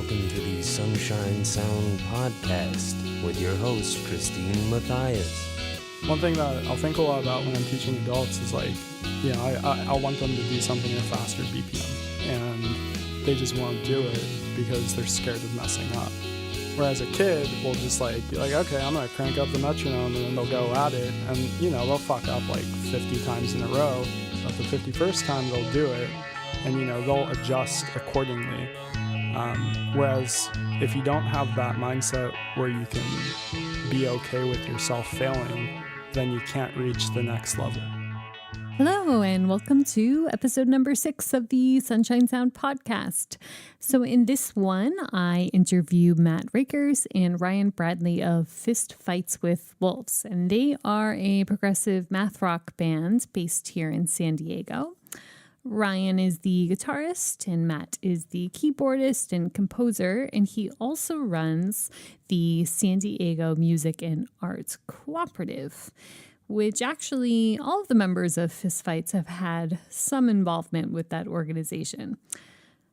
welcome to the Sunshine Sound Podcast with your host, Christine Matthias. One thing that I'll think a lot about when I'm teaching adults is like, you know, I want them to do something at a faster BPM, and they just won't do it because they're scared of messing up. Whereas a kid will just like be like, okay, I'm gonna crank up the metronome, and then they'll go at it, and you know, they'll fuck up like 50 times in a row, but the 51st time they'll do it, and you know, they'll adjust accordingly. Whereas if you don't have that mindset where you can be okay with yourself failing, then you can't reach the next level. Hello, and welcome to episode number 6 of the Sunshine Sound Podcast. So in this one, I interview Matt Rakers and Ryan Bradley of Fistfights with Wolves, and they are a progressive math rock band based here in San Diego. Ryan is the guitarist and Matt is the keyboardist and composer, and he also runs the San Diego Music and Arts Cooperative, which actually all of the members of Fistfights have had some involvement with that organization.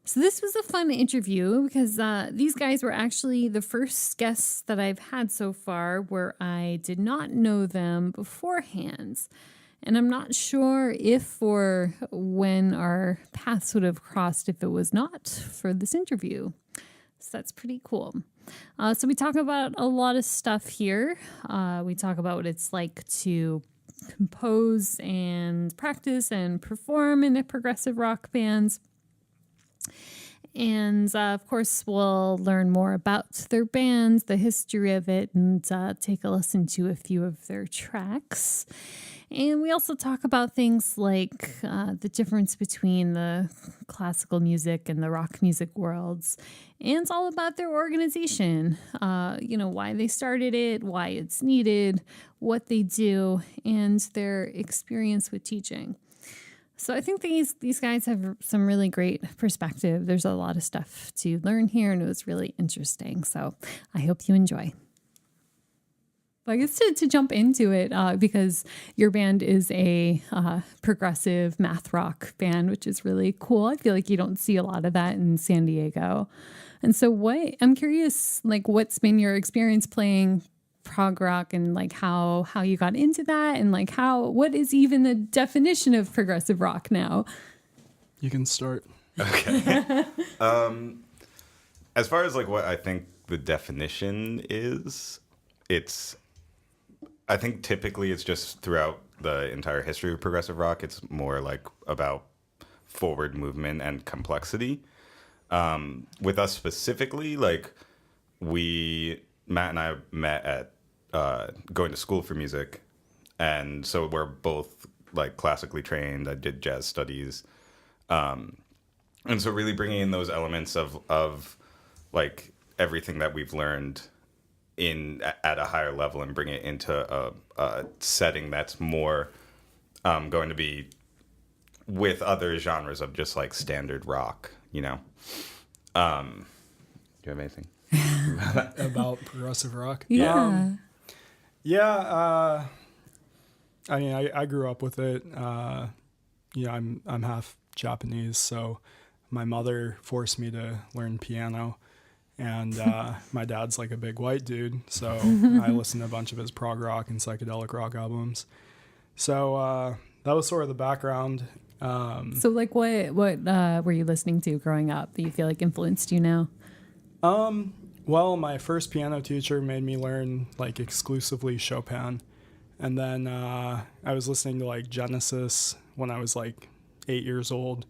So this was a fun interview because these guys were actually the first guests that I've had so far where I did not know them beforehand. And I'm not sure if or when our paths would have crossed if it was not for this interview. So that's pretty cool. So we talk about a lot of stuff here. We talk about what it's like to compose and practice and perform in a progressive rock band. And of course, we'll learn more about their band, the history of it, and take a listen to a few of their tracks. And we also talk about things like the difference between the classical music and the rock music worlds. And it's all about their organization, why they started it, why it's needed, what they do, and their experience with teaching. So I think these guys have some really great perspective. There's a lot of stuff to learn here, and it was really interesting. So I hope you enjoy. I guess to jump into it, because your band is a progressive math rock band, which is really cool. I feel like you don't see a lot of that in San Diego. And so I'm curious, like, what's been your experience playing prog rock, and like how you got into that, and like what is even the definition of progressive rock now? You can start. Okay. As far as like what I think the definition is, I think typically it's just throughout the entire history of progressive rock, it's more like about forward movement and complexity. With us specifically, like Matt and I met at going to school for music, and so we're both like classically trained. I did jazz studies, and so really bringing in those elements of like everything that we've learned at a higher level and bring it into a setting that's more going to be with other genres of just like standard rock, you know. Do you have anything About progressive rock? Yeah. I mean, I grew up with it. I'm half Japanese, so my mother forced me to learn piano. And my dad's like a big white dude, so I listened to a bunch of his prog rock and psychedelic rock albums. So that was sort of the background. So like what were you listening to growing up that you feel like influenced you now? Well, my first piano teacher made me learn like exclusively Chopin. And then I was listening to like Genesis when I was like 8 years old.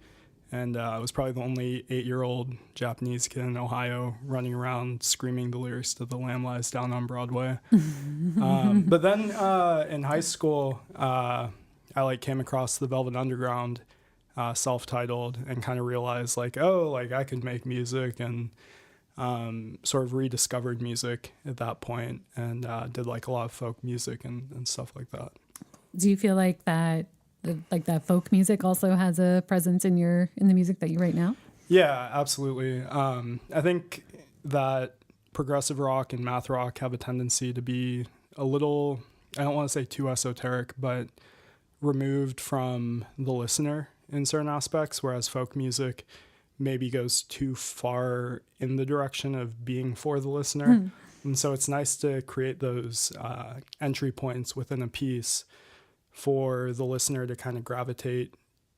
And I was probably the only 8-year-old Japanese kid in Ohio running around screaming the lyrics to The Lamb Lies Down on Broadway. But then in high school, I like came across the Velvet Underground, self-titled, and kind of realized like, oh, like I could make music, and sort of rediscovered music at that point, and did like a lot of folk music and stuff like that. Do you feel like that folk music also has a presence in the music that you write now? Yeah, absolutely. I think that progressive rock and math rock have a tendency to be a little, I don't want to say too esoteric, but removed from the listener in certain aspects, whereas folk music maybe goes too far in the direction of being for the listener. And so it's nice to create those entry points within a piece for the listener to kind of gravitate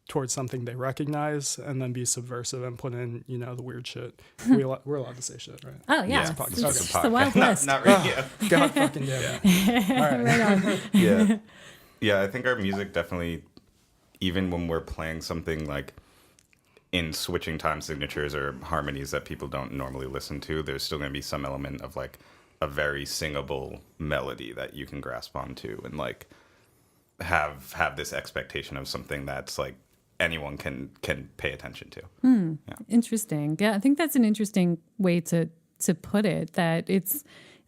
towards something they recognize and then be subversive and put in, the weird shit. We're allowed to say shit, right? Oh, yeah. It's a podcast. It's Okay. just the Wild West. Not really. God fucking damn it. All right. Right on. Yeah. Yeah, I think our music definitely, even when we're playing something like in switching time signatures or harmonies that people don't normally listen to, there's still going to be some element of like a very singable melody that you can grasp onto and like have this expectation of something that's like anyone can pay attention to. Yeah. Interesting. Yeah, I think that's an interesting way to put it, that it's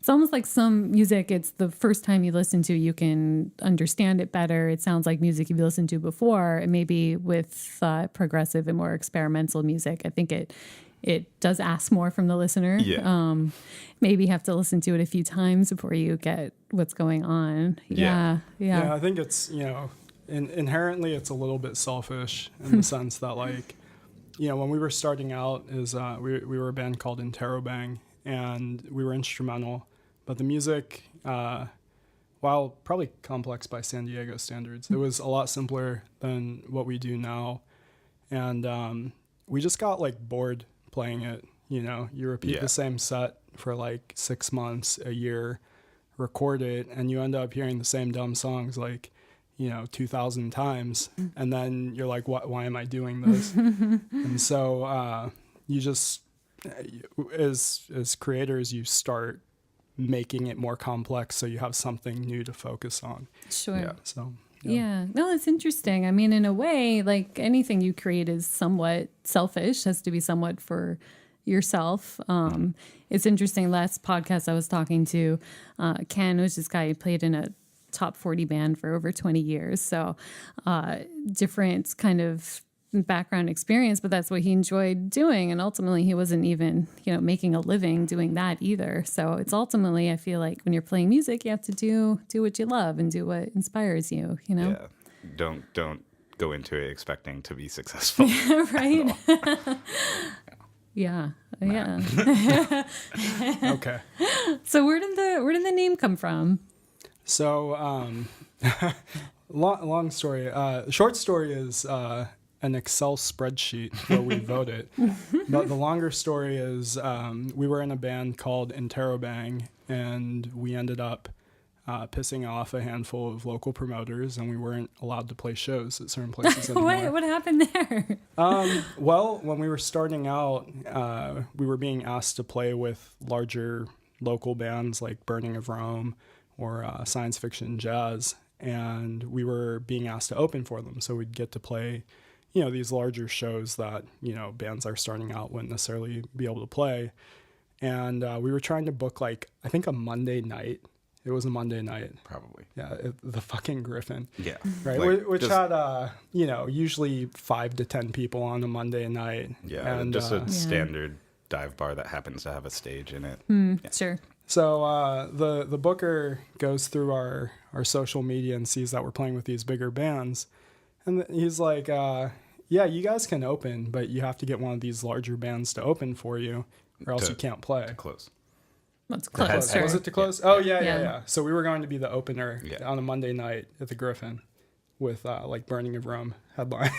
almost like some music, it's the first time you listen to, you can understand it better. It sounds like music you've listened to before. And maybe with progressive and more experimental music, I think it does ask more from the listener. Yeah. Maybe you have to listen to it a few times before you get what's going on. Yeah. Yeah, I think it's, inherently it's a little bit selfish in the sense that like, when we were starting out is we were a band called Interrobang, and we were instrumental, but the music, while probably complex by San Diego standards, it was a lot simpler than what we do now. And we just got like bored playing it. You repeat the same set for like 6 months, a year, record it, and you end up hearing the same dumb songs like 2,000 times, and then you're like, why am I doing this? And so you just, as creators, you start making it more complex so you have something new to focus on. Sure. Yeah, so yeah. No, it's interesting. I mean, in a way, like anything you create is somewhat selfish, has to be somewhat for yourself. It's interesting. Last podcast I was talking to Ken, who's this guy who played in a top 40 band for over 20 years. So different kind of background experience, but that's what he enjoyed doing. And ultimately he wasn't even, making a living doing that either. So it's ultimately, I feel like when you're playing music, you have to do what you love and do what inspires you, Yeah. Don't go into it expecting to be successful. Right. Yeah. Yeah. okay. So where did the name come from? So long story. Short story is an Excel spreadsheet where we vote it. But the longer story is we were in a band called Interrobang, and we ended up pissing off a handful of local promoters, and we weren't allowed to play shows at certain places anymore. What happened there? Well, when we were starting out, we were being asked to play with larger local bands like Burning of Rome or Science Fiction Jazz, and we were being asked to open for them. So we'd get to play, these larger shows that, bands are starting out wouldn't necessarily be able to play. And we were trying to book I think a Monday night. It was a Monday night. Probably. Yeah, the fucking Griffin. Yeah. Right, which had, usually 5 to 10 people on a Monday night. Yeah, and just a standard dive bar that happens to have a stage in it. Yeah. Sure. So the booker goes through our social media and sees that we're playing with these bigger bands. And he's like, yeah, you guys can open, but you have to get one of these larger bands to open for you, or else you can't play. To close. That's close. Was it to close? Yeah. Oh, yeah. So we were going to be the opener on a Monday night at the Griffin with Burning of Rome headline.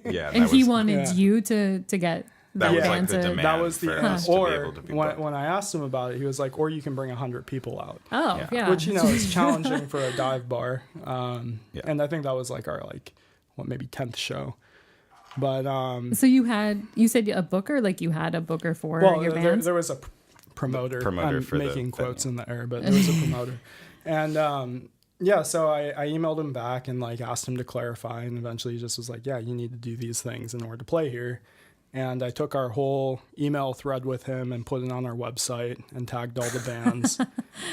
Yeah. And he wanted you to get that was band the demand. That was the us to be or able to be when I asked him about it, he was like, or you can bring 100 people out. Oh, yeah. Which, is challenging for a dive bar. And I think that was our maybe 10th show. But so you said a booker, you had a booker for your band? There was a promoter. I'm for making quotes in the air, but there was a promoter. And so I emailed him back and asked him to clarify, and eventually he just was like, yeah, you need to do these things in order to play here. And I took our whole email thread with him and put it on our website and tagged all the bands,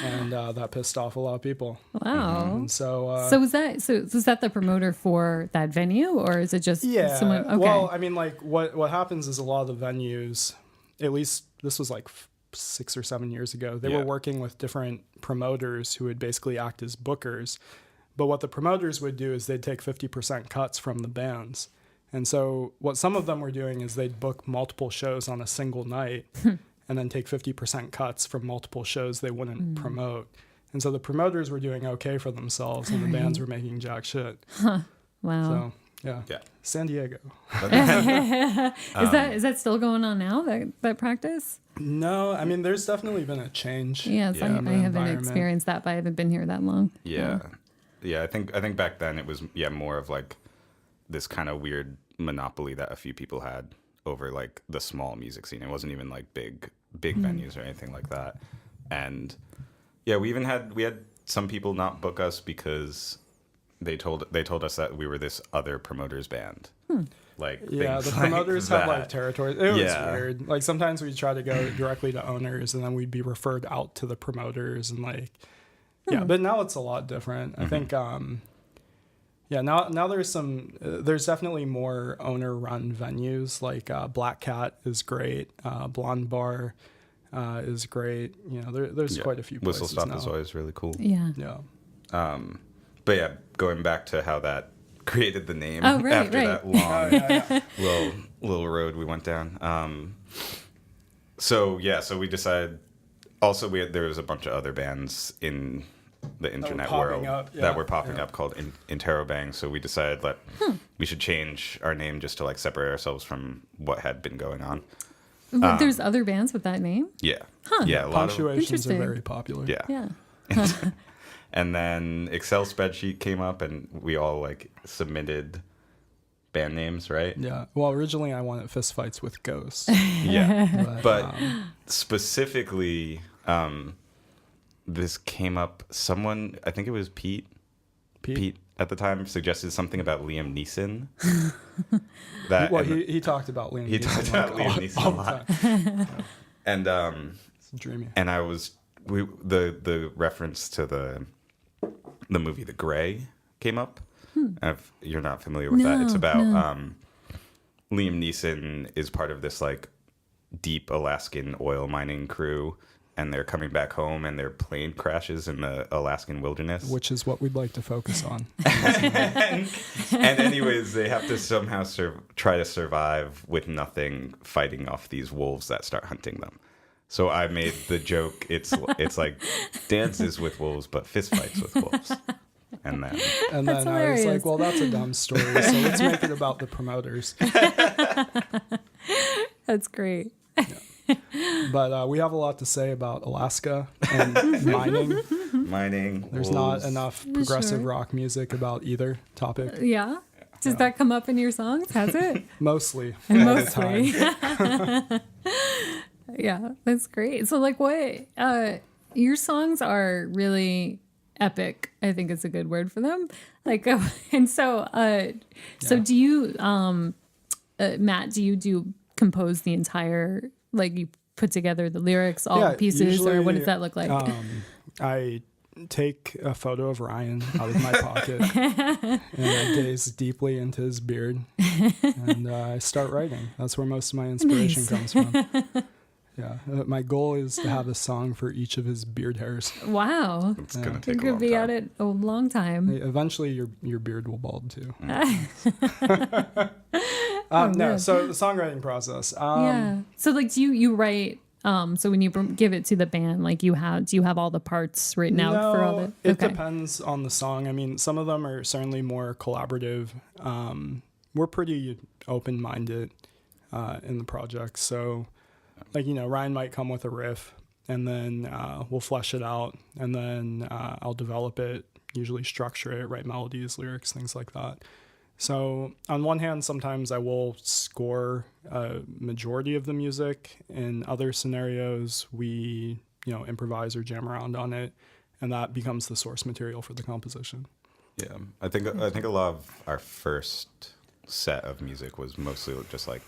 and that pissed off a lot of people. Wow! And so was that the promoter for that venue, or is it just someone? Okay. Well, I mean, what happens is a lot of the venues, at least this was 6 or 7 years ago, they were working with different promoters who would basically act as bookers. But what the promoters would do is they'd take 50% cuts from the bands. And so what some of them were doing is they'd book multiple shows on a single night and then take 50% cuts from multiple shows they wouldn't promote. And so the promoters were doing okay for themselves and the bands were making jack shit. Wow. So, yeah. San Diego. Is that still going on now, that practice? No, I mean, there's definitely been a change. Yes, I haven't experienced that, but I haven't been here that long. Yeah. I think back then it was more of like this kind of weird monopoly that a few people had over like the small music scene. It wasn't even like big venues or anything like that. And yeah, we had some people not book us because they told us that we were this other promoter's band. Like the promoters have like territories. It was weird. Like sometimes we'd try to go directly to owners and then we'd be referred out to the promoters and like but now it's a lot different. I think now there's definitely more owner run venues. Like Black Cat is great, Blonde Bar is great. There's quite a few places. Whistle Stop now. is always really cool. Yeah. But going back to how that created the name right. that long little road we went down. So we decided. Also, there was a bunch of other bands in the internet world that were popping up called Interrobang. So we decided that we should change our name just to like separate ourselves from what had been going on. There's other bands with that name? Yeah. Yeah. A lot of punctuations are very popular. Yeah. And then Excel spreadsheet came up and we all like submitted band names, right? Yeah. Well, originally I wanted Fistfights with Ghosts. Yeah. But specifically, this came up. Someone, I think it was Pete at the time, suggested something about Liam Neeson. He talked about Liam Neeson. He talked about Liam Neeson a lot. And it's dreamy. And the reference to the movie The Gray came up. If you're not familiar with that, it's about Liam Neeson is part of this like deep Alaskan oil mining crew, and they're coming back home and their plane crashes in the Alaskan wilderness, which is what we'd like to focus on. and anyways, they have to somehow try to survive with nothing, fighting off these wolves that start hunting them. So I made the joke, it's like dances with wolves, but fistfights with wolves. And then I was like, well, that's a dumb story, so let's make it about the promoters. That's great. Yeah. But we have a lot to say about Alaska and mining. There's wolves. Not enough progressive rock music about either topic. Yeah? Does that come up in your songs? Has it? Mostly. Mostly. Yeah, that's great. So like what your songs are really epic, I think is a good word for them. Like and so do you Matt, do you compose the entire, like you put together the lyrics, all the pieces, usually, or what does that look like? I take a photo of Ryan out of my pocket and I gaze deeply into his beard and I start writing. That's where most of my inspiration comes from. Yeah, my goal is to have a song for each of his beard hairs. Wow, it's gonna take you could be at it a long time. Eventually, your beard will bald too. No, so the songwriting process. So like, do you write? So when you give it to the band, like do you have all the parts written out for all the? It depends on the song. I mean, some of them are certainly more collaborative. We're pretty open-minded in the project, so. Like, Ryan might come with a riff and then we'll flesh it out and then I'll develop it, usually structure it, write melodies, lyrics, things like that. So on one hand, sometimes I will score a majority of the music. In other scenarios, we, improvise or jam around on it and that becomes the source material for the composition. Yeah, I think a lot of our first set of music was mostly just like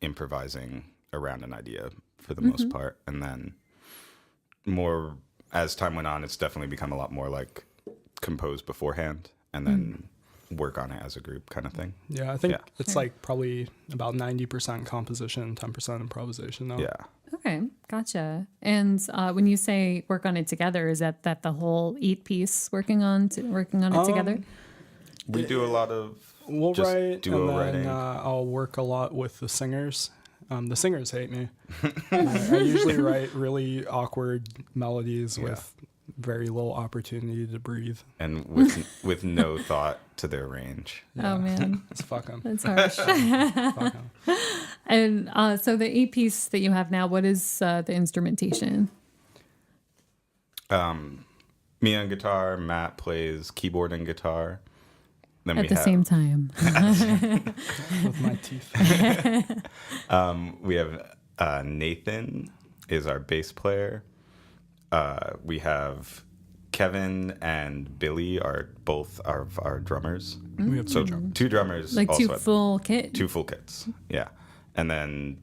improvising around an idea for the most part, and then more as time went on, it's definitely become a lot more like compose beforehand and then work on it as a group kind of thing. Yeah, I think it's like probably about 90% composition, 10% improvisation though. Yeah. Okay, gotcha. And when you say work on it together, is that the whole 8 piece working on it together? We do a lot of We'll just write, duo and writing. then I'll work a lot with the singers. The singers hate me. I usually write really awkward melodies with very little opportunity to breathe. And with no thought to their range. Oh man, Let's fuck them. that's harsh. Fuck 'em. And so the 8-piece that you have now, what is the instrumentation? Me on guitar, Matt plays keyboard and guitar. Then At the same time. With my teeth. We have Nathan is our bass player. We have Kevin and Billy are both our drummers. We have So two drummers. 2 drummers. Like also 2 full kit? 2 full kits. Yeah. And then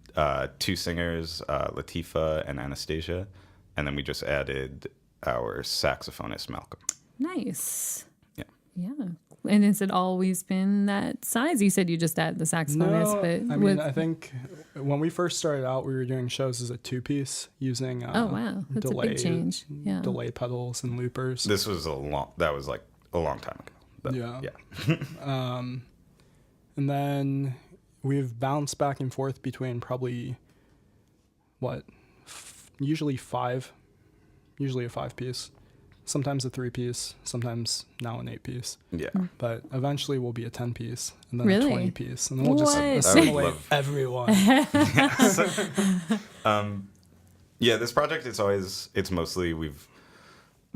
2 singers, Latifa and Anastasia. And then we just added our saxophonist, Malcolm. Nice. Yeah. Yeah. And has it always been that size? You said you just added the saxophonist, No, but I mean, I think when we first started out, we were doing shows as a 2-piece using oh wow, that's a big change. Yeah. delay pedals and loopers. This was that was like a long time ago. But, Yeah. And then we've bounced back and forth between probably usually a 5-piece, sometimes a 3-piece, sometimes now an 8-piece. Yeah. But eventually we'll be a 10-piece and then Really? a 20-piece, and then we'll just What? assimilate love- everyone. Yeah, this project it's mostly we've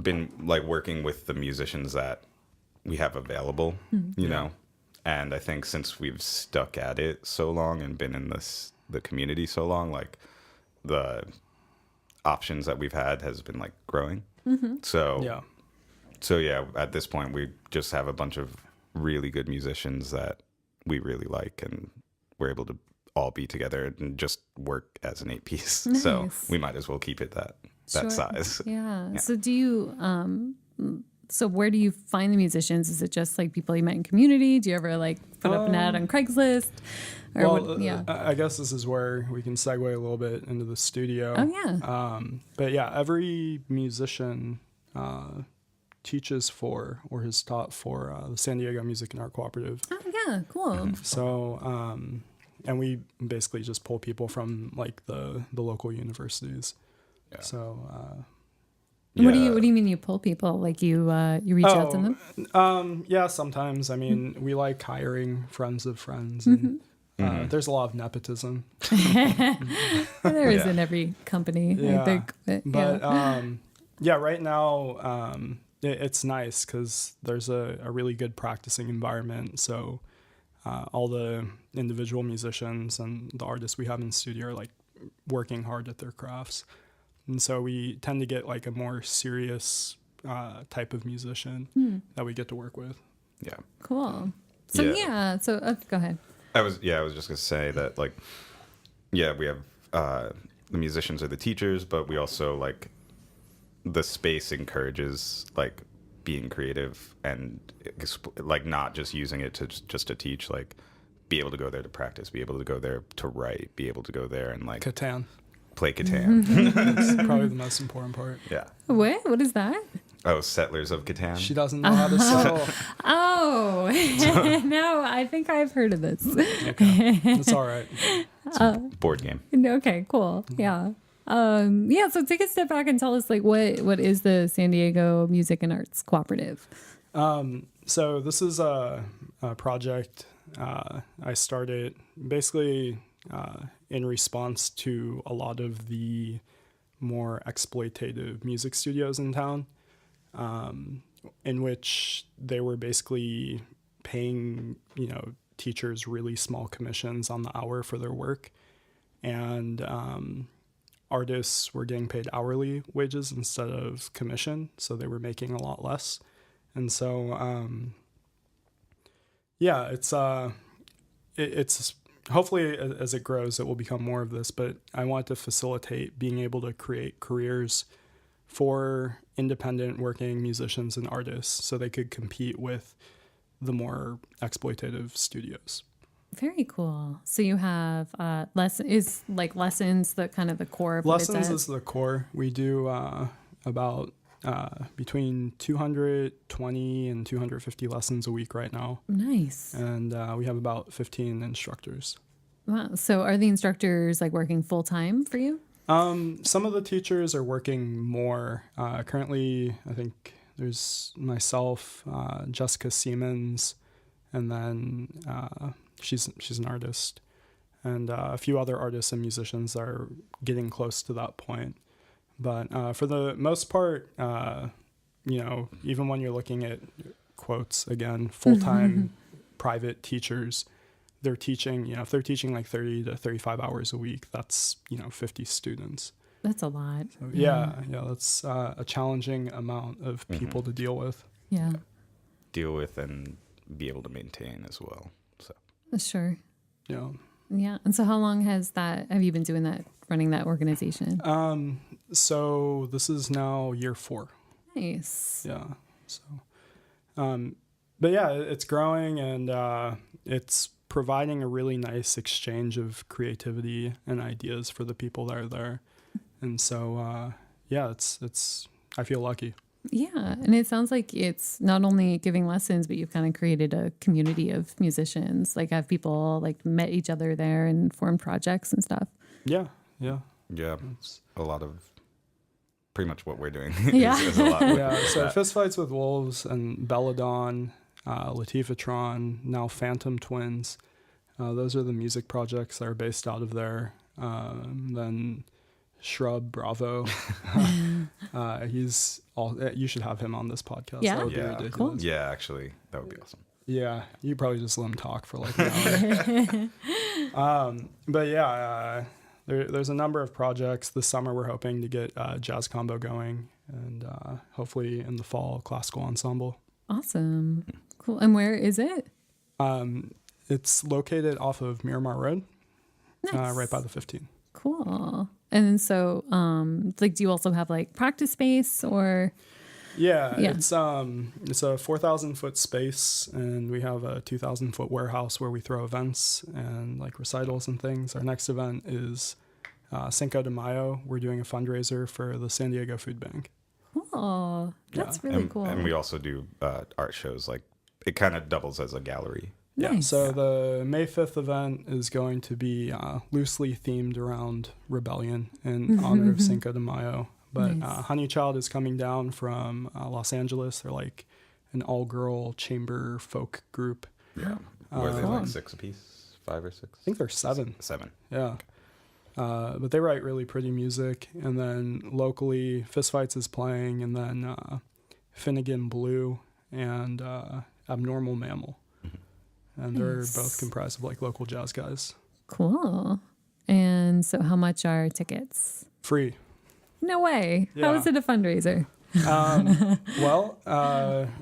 been like working with the musicians that we have available, you know. And I think since we've stuck at it so long and been in the community so long, like the options that we've had has been like growing. So yeah, at this point we just have a bunch of really good musicians that we really like, and we're able to all be together and just work as an 8-piece. So Nice. we might as well keep it that Sure. size. Yeah. So do you so where do you find the musicians? Is it just like people you met in community? Do you ever like put up an ad on Craigslist? Or Well, yeah. I guess this is where we can segue a little bit into the studio. Oh yeah. But yeah, every musician teaches for or has taught for the San Diego Music and Art Cooperative. Oh yeah, cool. So, and we basically just pull people from like the local universities. Yeah. So, What do you mean you pull people? Like you reach out to them? yeah, sometimes. I mean, we like hiring friends of friends, and there's a lot of nepotism. There is in every company, I think. But yeah, right now it's nice because there's a really good practicing environment. So all the individual musicians and the artists we have in the studio are like working hard at their crafts. And so we tend to get like a more serious type of musician that we get to work with. Yeah. Cool. So go ahead. I was just gonna say that like, yeah, we have the musicians are the teachers, but we also like the space encourages like being creative and like not just using it to just to teach, like be able to go there to practice, be able to go there to write, be able to go there and like Catan. play Catan. That's probably the most important part. Yeah. What is that? Oh, Settlers of Catan. She doesn't know how to sew. Oh, no, I think I've heard of this. Okay. It's all right. Board game. Okay, cool. Yeah. So take a step back and tell us like what is the San Diego Music and Arts Cooperative? So this is a project I started basically in response to a lot of the more exploitative music studios in town, in which they were basically paying, teachers really small commissions on the hour for their work. And artists were getting paid hourly wages instead of commission, so they were making a lot less. And so, it's hopefully as it grows, it will become more of this, but I want to facilitate being able to create careers for independent working musicians and artists so they could compete with the more exploitative studios. Very cool. So you have lessons, the kind of the core of Lessons what it's is the core. We do about between 220 and 250 lessons a week right now. Nice. And we have about 15 instructors. Wow. So are the instructors like working full time for you? Some of the teachers are working more. Currently, I think there's myself, Jessica Siemens, and then she's an artist, and a few other artists and musicians are getting close to that point. But for the most part, even when you're looking at quotes again, full-time private teachers, they're teaching, if they're teaching like 30 to 35 hours a week, that's, 50 students. That's a lot. So, yeah, that's a challenging amount of people to deal with. Yeah. Deal with and be able to maintain as well. So Sure. Yeah. Yeah. And so how long have you been doing that, running that organization? So this is now year 4. Nice. Yeah. So, but yeah, it's growing, and it's providing a really nice exchange of creativity and ideas for the people that are there. And so, it's I feel lucky. Yeah. And it sounds like it's not only giving lessons, but you've kind of created a community of musicians, like have people like met each other there and formed projects and stuff. Yeah. Yeah. Yeah, a lot of pretty much what we're doing. Yeah. is a lot like Yeah. So that. Fistfights with Wolves and Belladon, Latifatron, now Phantom Twins. Those are the music projects that are based out of there. Then Shrub Bravo. You should have him on this podcast. Yeah? That would be Yeah, ridiculous. Cool. Yeah, actually, that would be awesome. Yeah, you probably just let him talk for like an hour. But yeah, there's a number of projects. This summer we're hoping to get jazz combo going, and hopefully in the fall classical ensemble. Awesome. Cool. And where is it? It's located off of Miramar Road, Nice. right by the 15. Cool. And so, do you also have like practice space or? Yeah, Yeah. it's a 4,000 foot space, and we have a 2,000 foot warehouse where we throw events and like recitals and things. Our next event is Cinco de Mayo. We're doing a fundraiser for the San Diego Food Bank. Cool. That's really cool. And we also do art shows. Like it kind of doubles as a gallery. Yeah, Nice. so the May 5th event is going to be loosely themed around rebellion in honor of Cinco de Mayo. But Nice. Honeychild is coming down from Los Angeles. They're like an all-girl chamber folk group. Yeah. Were they Cool. like 6 apiece? 5 or 6? I think they're 7. 7. Yeah. But they write really pretty music. And then locally, Fistfights is playing, and then Finnegan Blue and Abnormal Mammal. And they're Nice. both comprised of like local jazz guys. Cool. And so how much are tickets? Free. No way. How Yeah. is it a fundraiser? Well,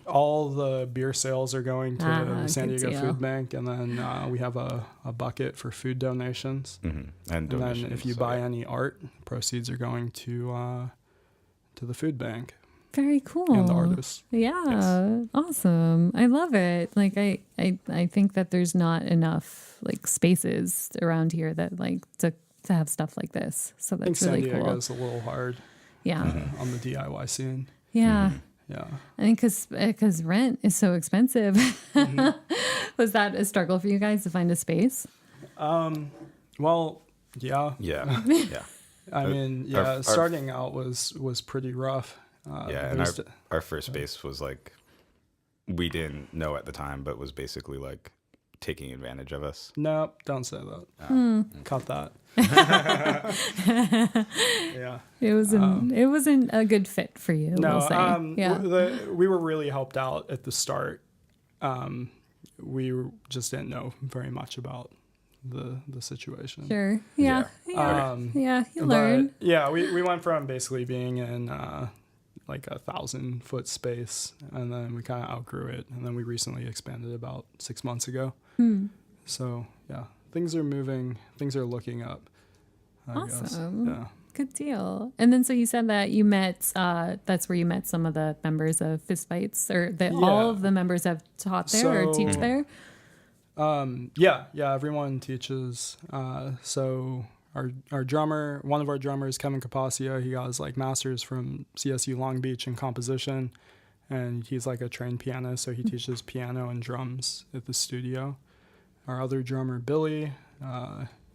all the beer sales are going to the San good Diego deal. Food Bank, and then we have a bucket for food donations. And And donations. then if you so buy yeah. any art, proceeds are going to the food bank Very cool. and the artists. Yeah. Yes. Awesome. I love it. Like I think that there's not enough like spaces around here that like to have stuff like this. So I think that's San really Diego cool. is a little hard Yeah. on the DIY scene. Yeah. Yeah. I think because rent is so expensive. Mm-hmm. Was that a struggle for you guys to find a space? Well, yeah. Yeah. Yeah. I mean, yeah. our- Starting out was pretty rough. Yeah. And there's our first space was like, we didn't know at the time, but was basically like taking advantage of us. Nope, don't say that. Cut that. Yeah. It wasn't a good fit for you. No, we'll say. Yeah. we were really helped out at the start. We just didn't know very much about the situation. Sure. Yeah. Yeah. Yeah. You learn. But yeah, we went from basically being in like 1,000 foot space, and then we kind of outgrew it, and then we recently expanded about 6 months ago. So yeah, things are moving, things are looking up. I guess. Awesome. Yeah. Good deal. And then so you said that you met, that's where you met some of the members of Fistfights, or that all Yeah. of the members have taught there or So- teach there? Yeah, everyone teaches. So our drummer, one of our drummers, Kevin Capaccio, he got his like master's from CSU Long Beach in composition, and he's like a trained pianist, so he teaches piano and drums at the studio. Our other drummer, Billy,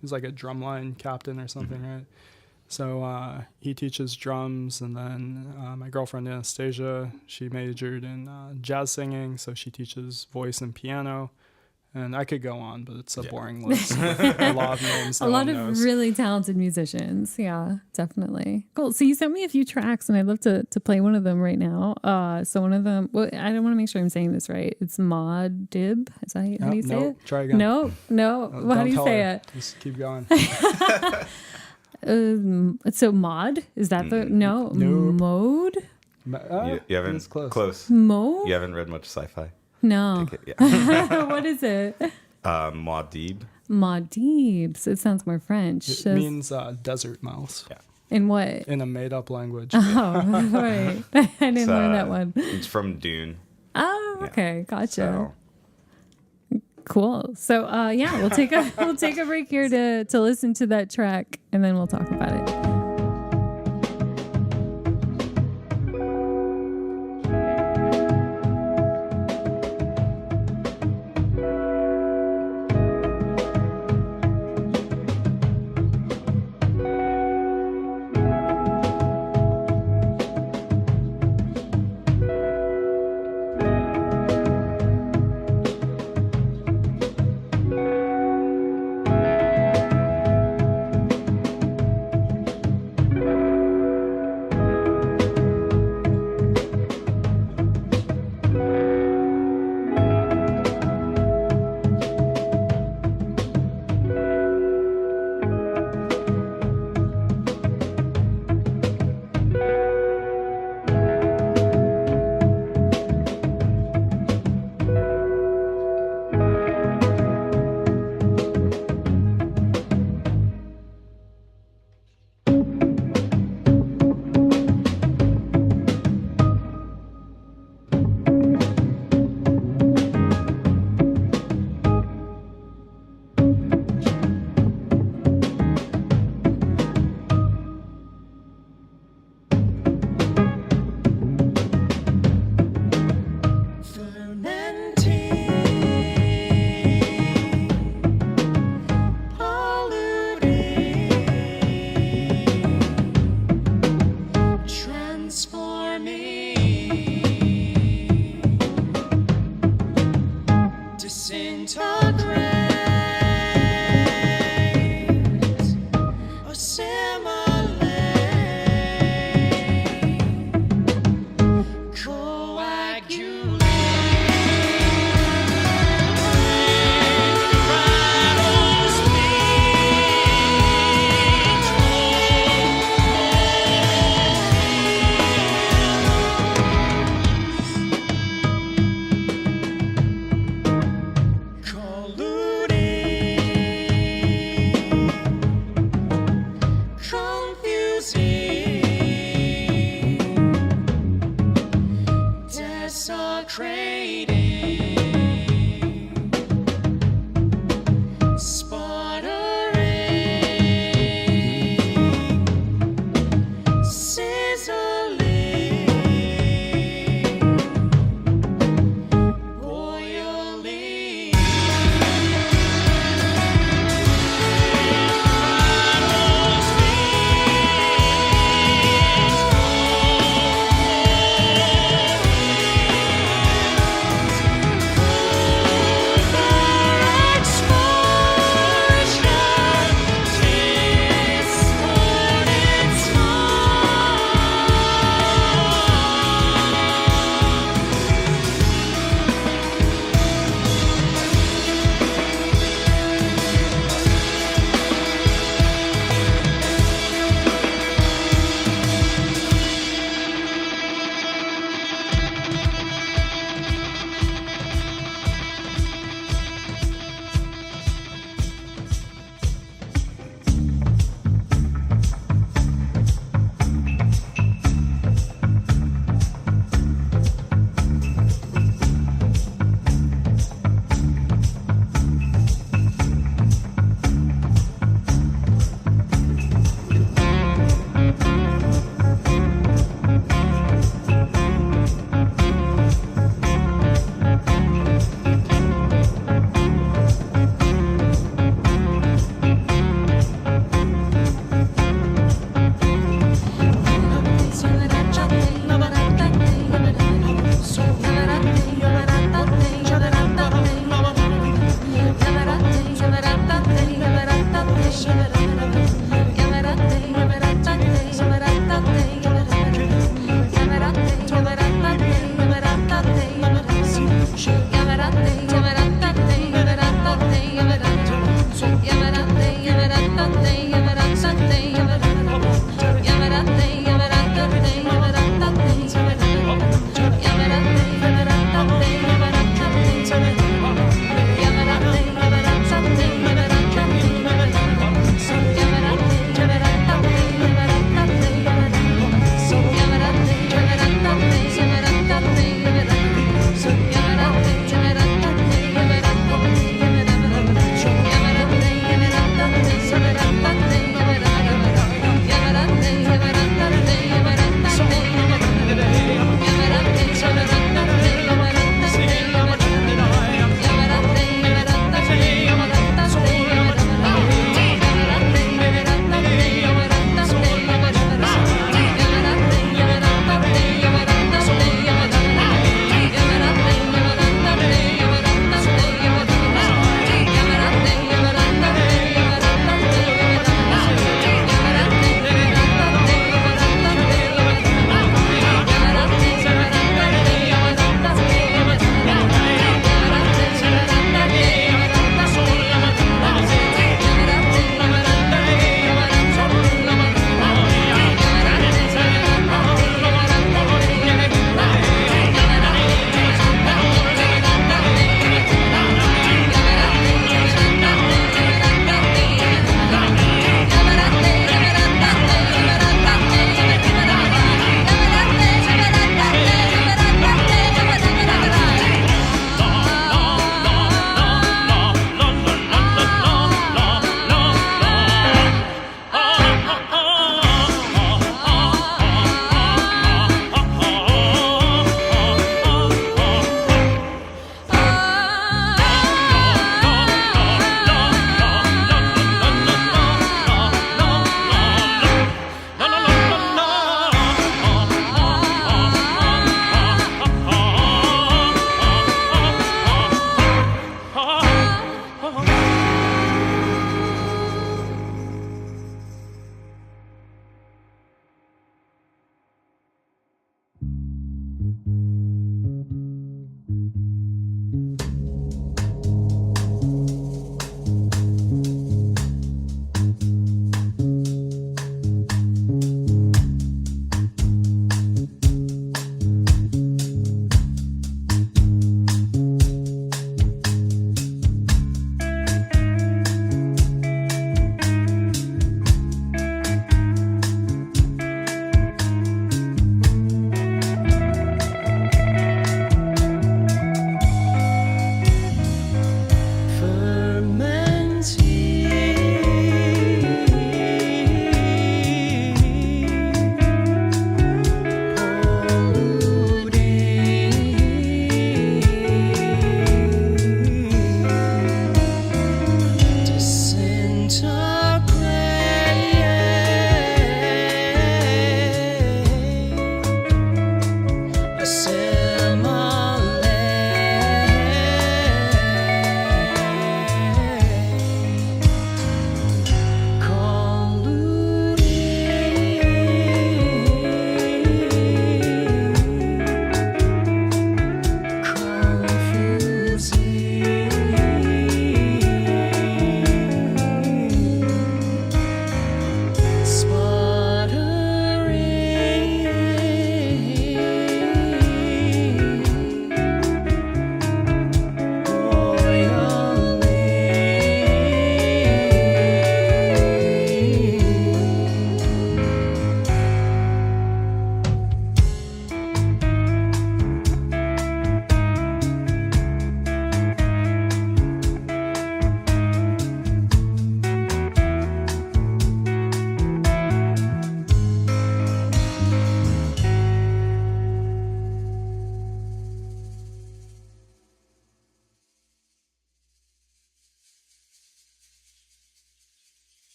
he's like a drumline captain or something, right? So he teaches drums, and then my girlfriend Anastasia, she majored in jazz singing, so she teaches voice and piano. And I could go on, but it's a boring list. A lot of names. A lot of really talented musicians. Yeah, definitely. Cool. So you sent me a few tracks, and I'd love to play one of them right now. So one of them, well, I don't want to make sure I'm saying this right. It's Maud Dib. Is that how you say it? Try again. No. How do you say it? Just keep going. So Maud, is that the Nope. mode? You haven't close. Mode? You haven't read much sci-fi. No. Yeah. What is it? Maudib. Maudibs. It sounds more French. It means desert mouse. Yeah. In what? In a made-up language. Oh, right. I didn't learn that one. It's from Dune. Oh, okay. Gotcha. So. Cool. So we'll take a break here to listen to that track, and then we'll talk about it.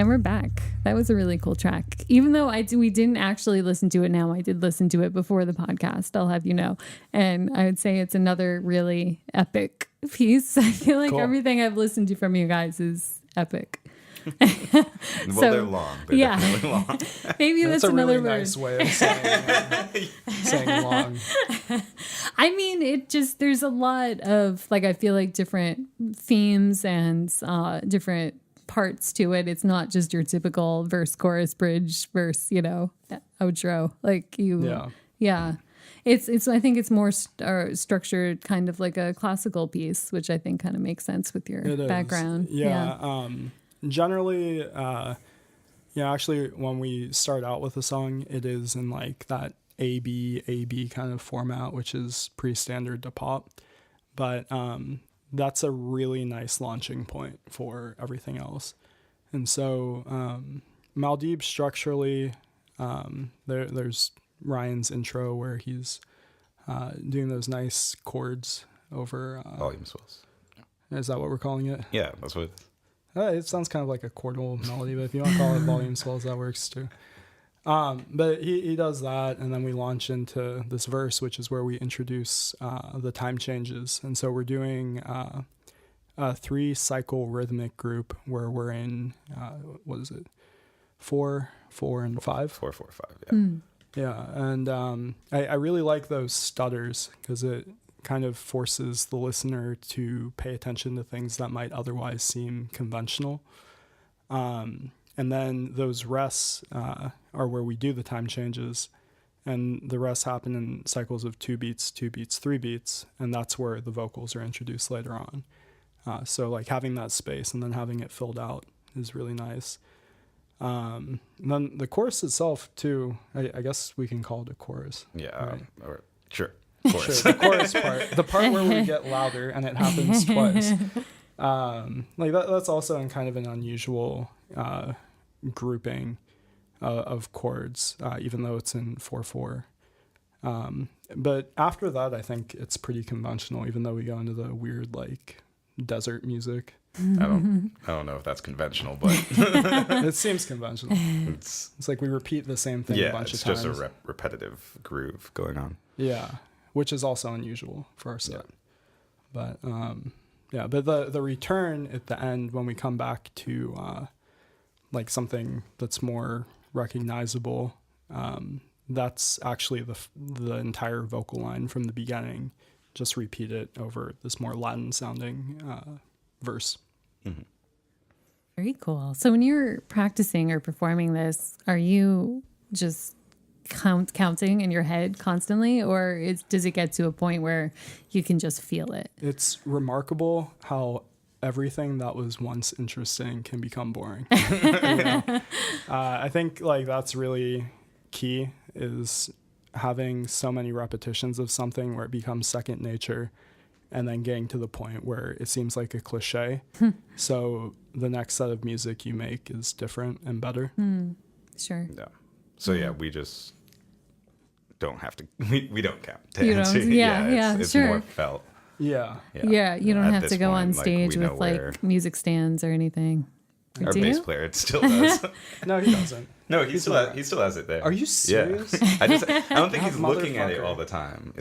we're back. That was a really cool track. Even though we didn't actually listen to it now, I did listen to it before the podcast, I'll have you know. And I would say it's another really epic piece. I feel like everything I've listened to from you guys is epic. Well, they're long. They're definitely long. Maybe that's a another really word. nice way of saying long. I mean, there's a lot of, like, I feel like different themes and different parts to it. It's not just your typical verse, chorus, bridge, verse, outro. Like yeah. It's I think it's more structured kind of like a classical piece, which I think kind of makes sense with your background. Yeah. Generally, actually, when we start out with a song, it is in like that A-B kind of format, which is pretty standard to pop. But that's a really nice launching point for everything else. And so Maldives structurally, there's Ryan's intro where he's doing those nice chords over... volume swells. Is that what we're calling it? Yeah, that's what it is. It sounds kind of like a chordal melody, but if you want to call it volume swells, that works too. But he does that, and then we launch into this verse, which is where we introduce the time changes. And so we're doing a 3-cycle rhythmic group where we're in, 4, 4, and 5? 4, 4, 5, yeah. Yeah, and I really like those stutters because it kind of forces the listener to pay attention to things that might otherwise seem conventional. And then those rests are where we do the time changes, and the rests happen in cycles of 2 beats, 2 beats, 3 beats, and that's where the vocals are introduced later on. So like having that space and then having it filled out is really nice. And then the chorus itself too, I guess we can call it a chorus. Yeah, right? or sure. Sure, the chorus part, the part where we get louder and it happens twice. That's also in kind of an unusual grouping of chords, even though it's in 4/4. But after that, I think it's pretty conventional, even though we go into the weird like desert music. I don't know if that's conventional, but It seems conventional. It's like we repeat the same thing a bunch of times. it's just a repetitive groove going on. Yeah, which is also unusual for our set. Yeah. But but the return at the end when we come back to like something that's more recognizable, that's actually the entire vocal line from the beginning. Just repeat it over this more Latin sounding verse. Mm-hmm. Very cool. So when you're practicing or performing this, are you just counting in your head constantly, or does it get to a point where you can just feel it? It's remarkable how everything that was once interesting can become boring. I think like that's really key, is having so many repetitions of something where it becomes second nature, and then getting to the point where it seems like a cliche. So the next set of music you make is different and better. Sure. Yeah. So we just don't have to. We don't count. You don't, it's sure. more felt. Yeah. Yeah, you don't At have this to go on point, like, stage we know with where- like music stands or anything. Our Do bass you? player still does. No, he doesn't. No, he still has it there. Are you serious? Yeah. I don't think That he's looking at it motherfucker. all the time.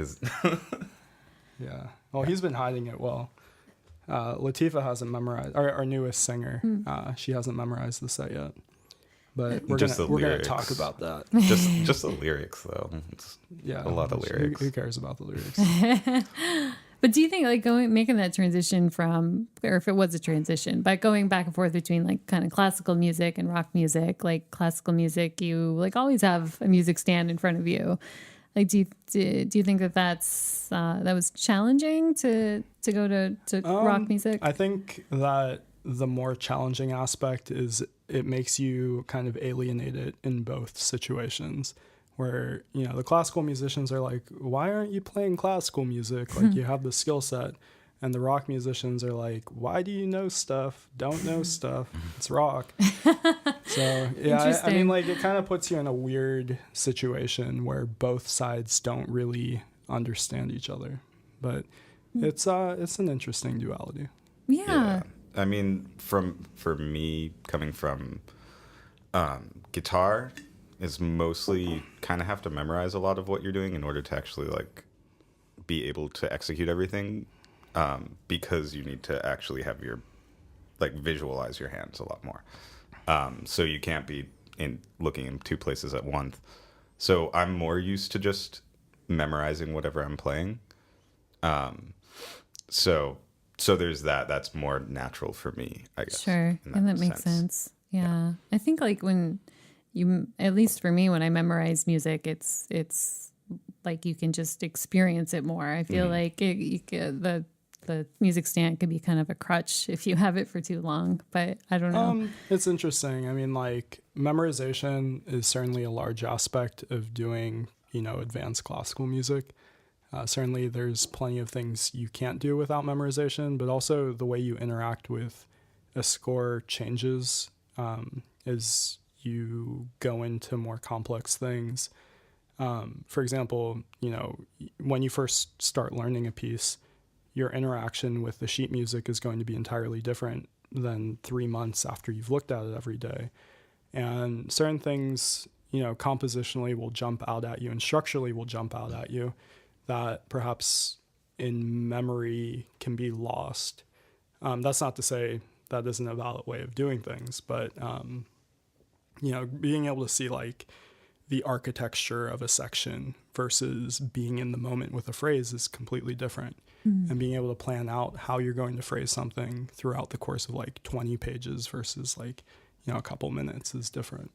Yeah. Well, he's been hiding it well. Latifah hasn't memorized, our newest singer. She hasn't memorized the set yet. But we're gonna talk about that. just the lyrics though. It's a lot of lyrics. Who cares about the lyrics? But do you think like making that transition from, or if it was a transition, but going back and forth between like kind of classical music and rock music, like classical music, you like always have a music stand in front of you. Like, do you think that was challenging to go to rock music? I think that the more challenging aspect is it makes you kind of alienated in both situations. Where, the classical musicians are like, why aren't you playing classical music? Like, you have the skill set. And the rock musicians are like, why do you know stuff? Don't know stuff. It's rock. So, yeah, I mean, like, it kind of puts you in a weird situation where both sides don't really understand each other. But it's an interesting duality. Yeah. I mean, for me, coming from Guitar is mostly kind of have to memorize a lot of what you're doing in order to actually like be able to execute everything, because you need to actually have your like visualize your hands a lot more. So you can't be looking in two places at once. So I'm more used to just memorizing whatever I'm playing. So there's that. That's more natural for me, I guess. Sure, and that makes sense. Yeah. I think like when you, at least for me, when I memorize music, it's like you can just experience it more. I feel like the music stand could be kind of a crutch if you have it for too long, but I don't know. It's interesting. I mean, like memorization is certainly a large aspect of doing, advanced classical music. Certainly there's plenty of things you can't do without memorization, but also the way you interact with a score changes as you go into more complex things. For example, when you first start learning a piece, your interaction with the sheet music is going to be entirely different than 3 months after you've looked at it every day. And certain things, compositionally will jump out at you and structurally will jump out at you that perhaps in memory can be lost. That's not to say that isn't a valid way of doing things, but, being able to see like the architecture of a section versus being in the moment with a phrase is completely different. And being able to plan out how you're going to phrase something throughout the course of like 20 pages versus like, a couple minutes is different.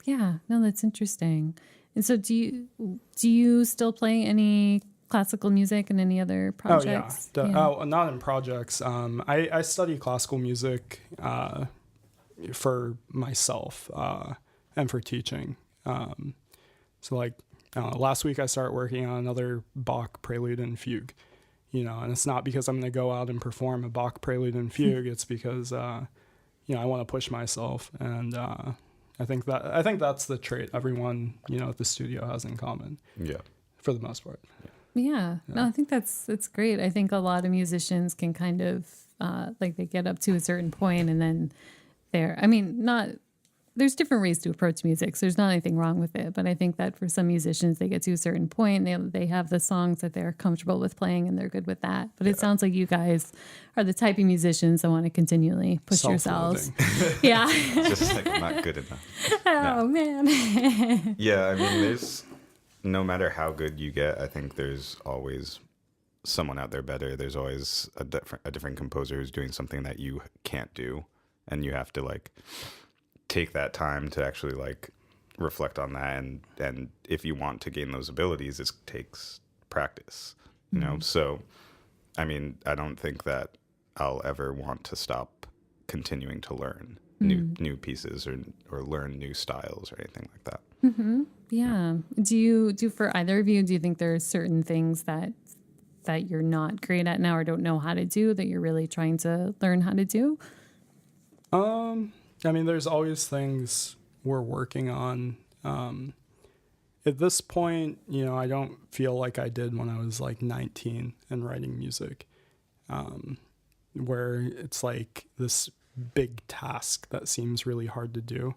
Yeah, no, that's interesting. And so do you still play any classical music and any other projects? Oh, not in projects. I study classical music for myself and for teaching. So like last week I started working on another Bach prelude and fugue, and it's not because I'm going to go out and perform a Bach prelude and fugue. It's because, I want to push myself. And I think that's the trait everyone, at the studio has in common. Yeah. For the most part. Yeah. No, I think that's great. I think a lot of musicians can kind of like they get up to a certain point and then there's different ways to approach music, so there's not anything wrong with it. But I think that for some musicians, they get to a certain point, they have the songs that they're comfortable with playing, and they're good with that. But it sounds like you guys are the type of musicians that want to continually push yourselves. Yeah, just like not good enough. Oh man. Yeah, I mean, there's no matter how good you get, I think there's always someone out there better. There's always a different composer who's doing something that you can't do, and you have to like take that time to actually like reflect on that, and if you want to gain those abilities, it takes practice, so I mean, I don't think that I'll ever want to stop continuing to learn new pieces or learn new styles or anything like that. Yeah. Do you for either of you, do you think there are certain things that you're not great at now or don't know how to do that you're really trying to learn how to do? I mean, there's always things we're working on. At this point, I don't feel like I did when I was like 19 and writing music, where it's like this big task that seems really hard to do.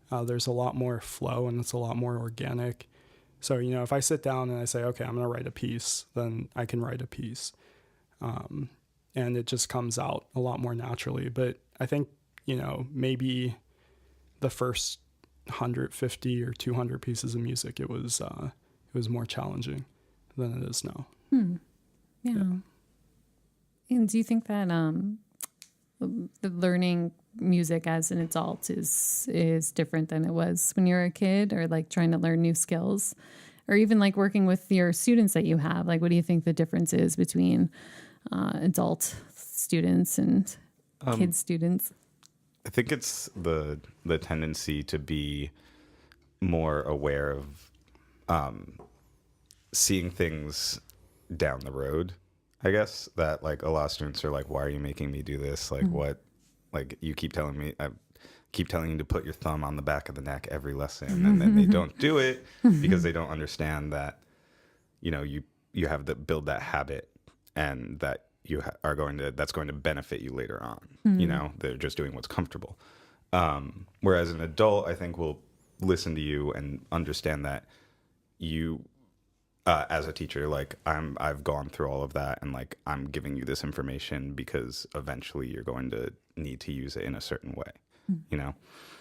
There's a lot more flow and it's a lot more organic. So, if I sit down and I say, okay, I'm going to write a piece, then I can write a piece. And it just comes out a lot more naturally. But I think, maybe the first 150 or 200 pieces of music, it was more challenging than it is now. Yeah. And do you think that the learning music as an adult is different than it was when you were a kid, or like trying to learn new skills, or even like working with your students that you have? Like, what do you think the difference is between adult students and kid students? I think it's the tendency to be more aware of seeing things down the road. I guess that like a lot of students are like, why are you making me do this? Like what, like you keep telling me, I keep telling you to put your thumb on the back of the neck every lesson, and then they don't do it because they don't understand that, you have to build that habit, and that you are that's going to benefit you later on. They're just doing what's comfortable. Whereas an adult, I think, will listen to you and understand that you, as a teacher, like I've gone through all of that, and like I'm giving you this information because eventually you're going to need to use it in a certain way, you know?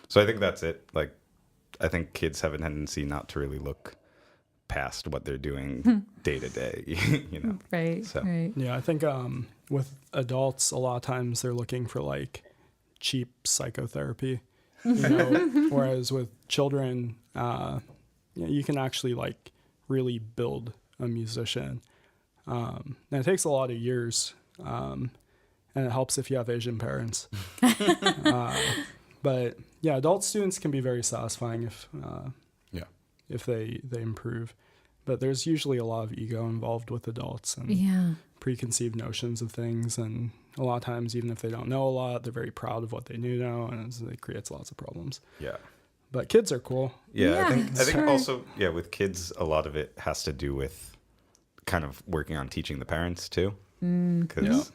So I think that's it. Like, I think kids have a tendency not to really look past what they're doing day to day, you know? Right, So. right. Yeah, I think with adults, a lot of times they're looking for like cheap psychotherapy, you know, whereas with children, you can actually like really build a musician. And it takes a lot of years, and it helps if you have Asian parents. But yeah, adult students can be very satisfying if they improve. But there's usually a lot of ego involved with adults and preconceived notions of things. And a lot of times, even if they don't know a lot, they're very proud of what they do know, and it creates lots of problems. Yeah. But kids are cool. Yeah, I think sure. also, with kids, a lot of it has to do with kind of working on teaching the parents too. Because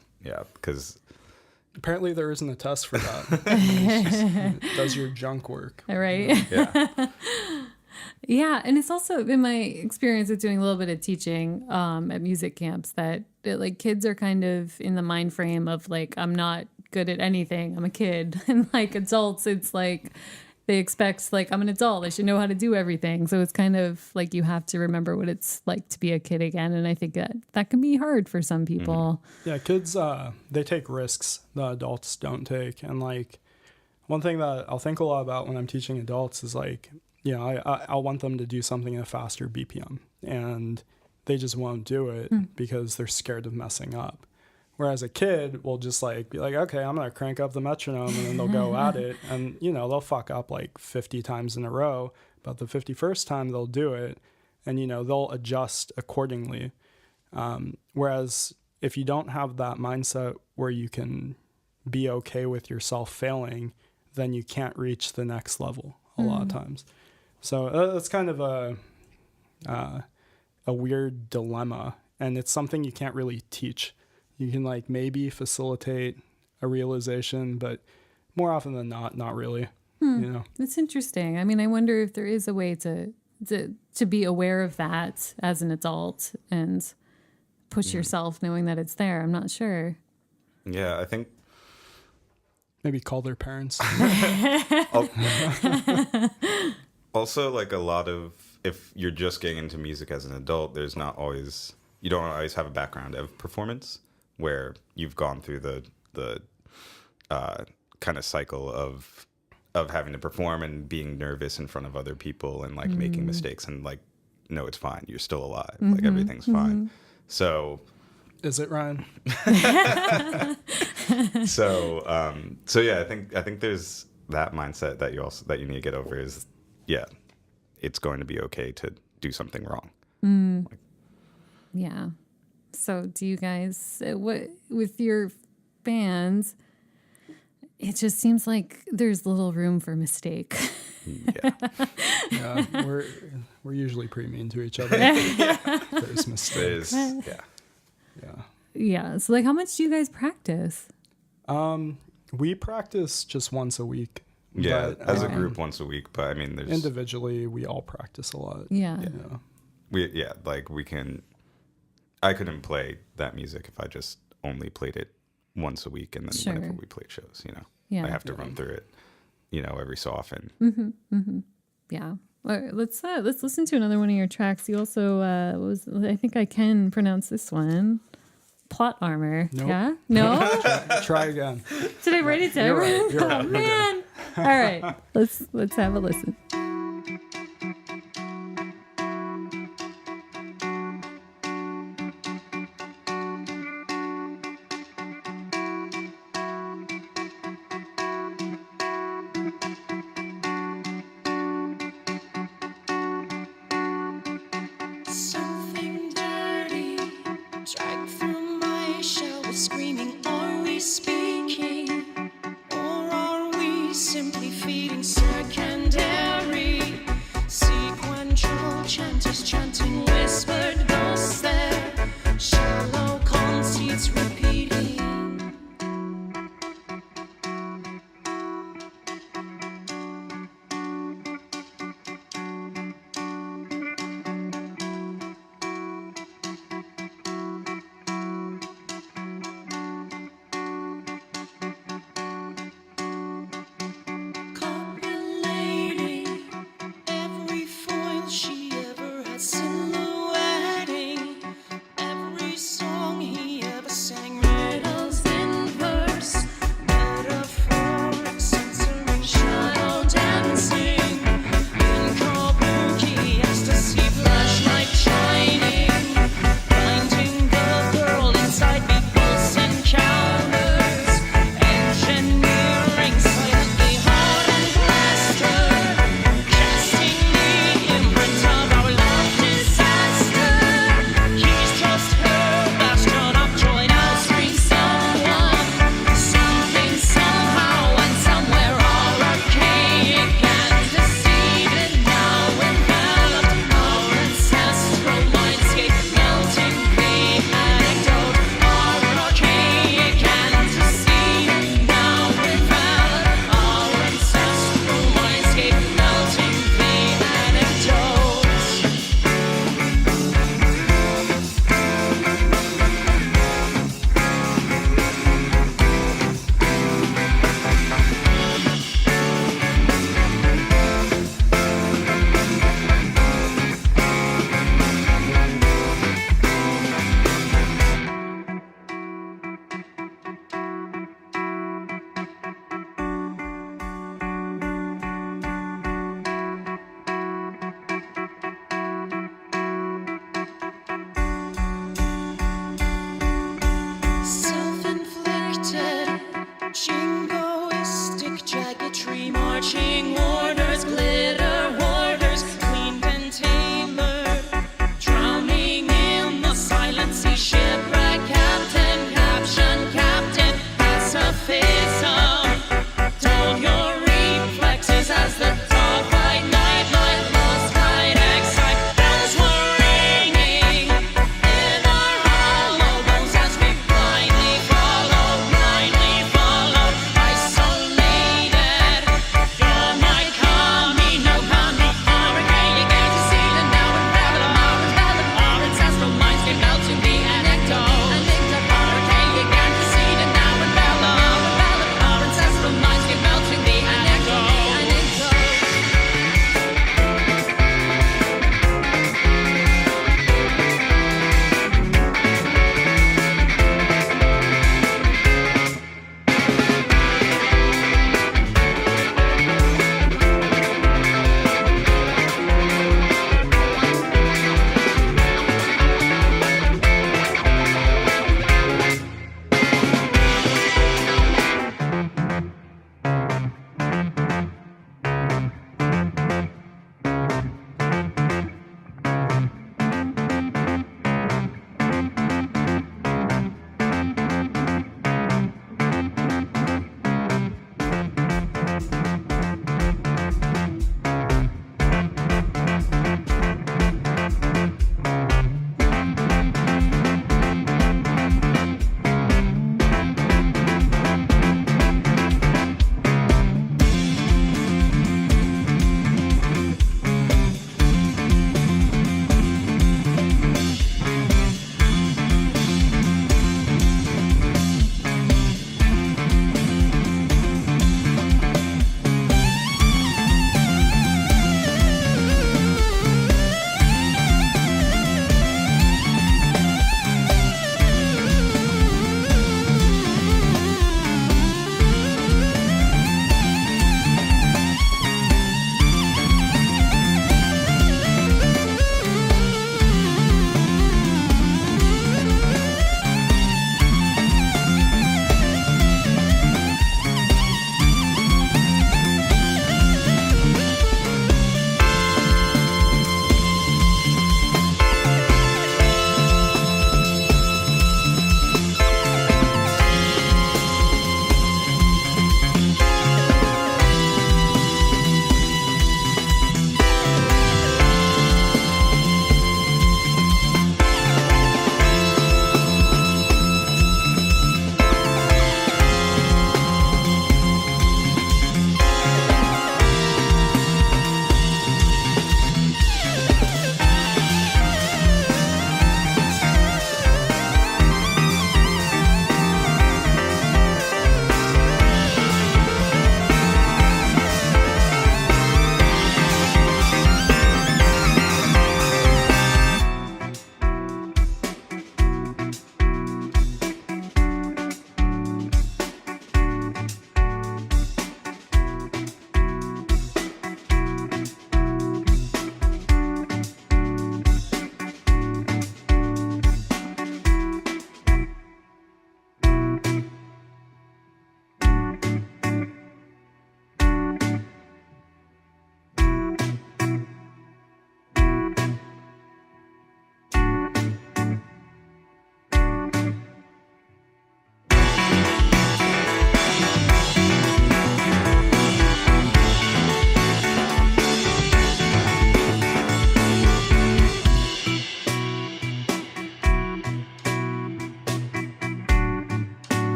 Apparently there isn't a test for that. It does your junk work. Right. yeah, Yeah, and it's also been my experience with doing a little bit of teaching at music camps that like kids are kind of in the mind frame of like, I'm not good at anything, I'm a kid. And like adults, it's like they expect like, I'm an adult, I should know how to do everything. So it's kind of like you have to remember what it's like to be a kid again. And I think that can be hard for some people. Yeah, kids, they take risks that adults don't take. And like one thing that I'll think a lot about when I'm teaching adults is like, you know, I'll want them to do something at a faster BPM, and they just won't do it because they're scared of messing up. Whereas a kid will just like be like, okay, I'm going to crank up the metronome, and then they'll go at it, and you know, they'll fuck up like 50 times in a row, but the 51st time they'll do it, and you know, they'll adjust accordingly. Whereas if you don't have that mindset where you can be okay with yourself failing, then you can't reach the next level a lot of times. So it's kind of a weird dilemma, and it's something you can't really teach. You can like maybe facilitate a realization, but more often than not really. You know, That's interesting. I mean, I wonder if there is a way to be aware of that as an adult and push yourself knowing that it's there. I'm not sure. I think maybe call their parents. also like a lot of, if you're just getting into music as an adult, you don't always have a background of performance where you've gone through the kind of cycle of having to perform and being nervous in front of other people and like making mistakes, and like, no, it's fine, you're still alive, like everything's fine. So Is it, Ryan? so yeah, I think there's that mindset that you need to get over is, it's going to be okay to do something wrong. Yeah. So do you guys, what with your bands, it just seems like there's little room for mistake. Yeah, we're usually pretty mean to each other. There's mistakes. Yeah. So like, how much do you guys practice? We practice just once a week. Yeah, but, as a group once a week, but I mean, there's individually we all practice a lot. Yeah. I couldn't play that music if I just only played it once a week, and then whenever we played shows, you know, I have to run through it, you know, every so often. Yeah. All right, let's listen to another one of your tracks. You also I think I can pronounce this one. Plot Armor. Nope. Yeah? No? Try again. Did I write it down? You're right. You're right. Oh man. All right. Let's have a listen. Something dirty dragged from my shell with screaming. Are we speaking, or are we simply feeding secondary sequential chanters chanting whispered ghosts there, shallow conceits repeating?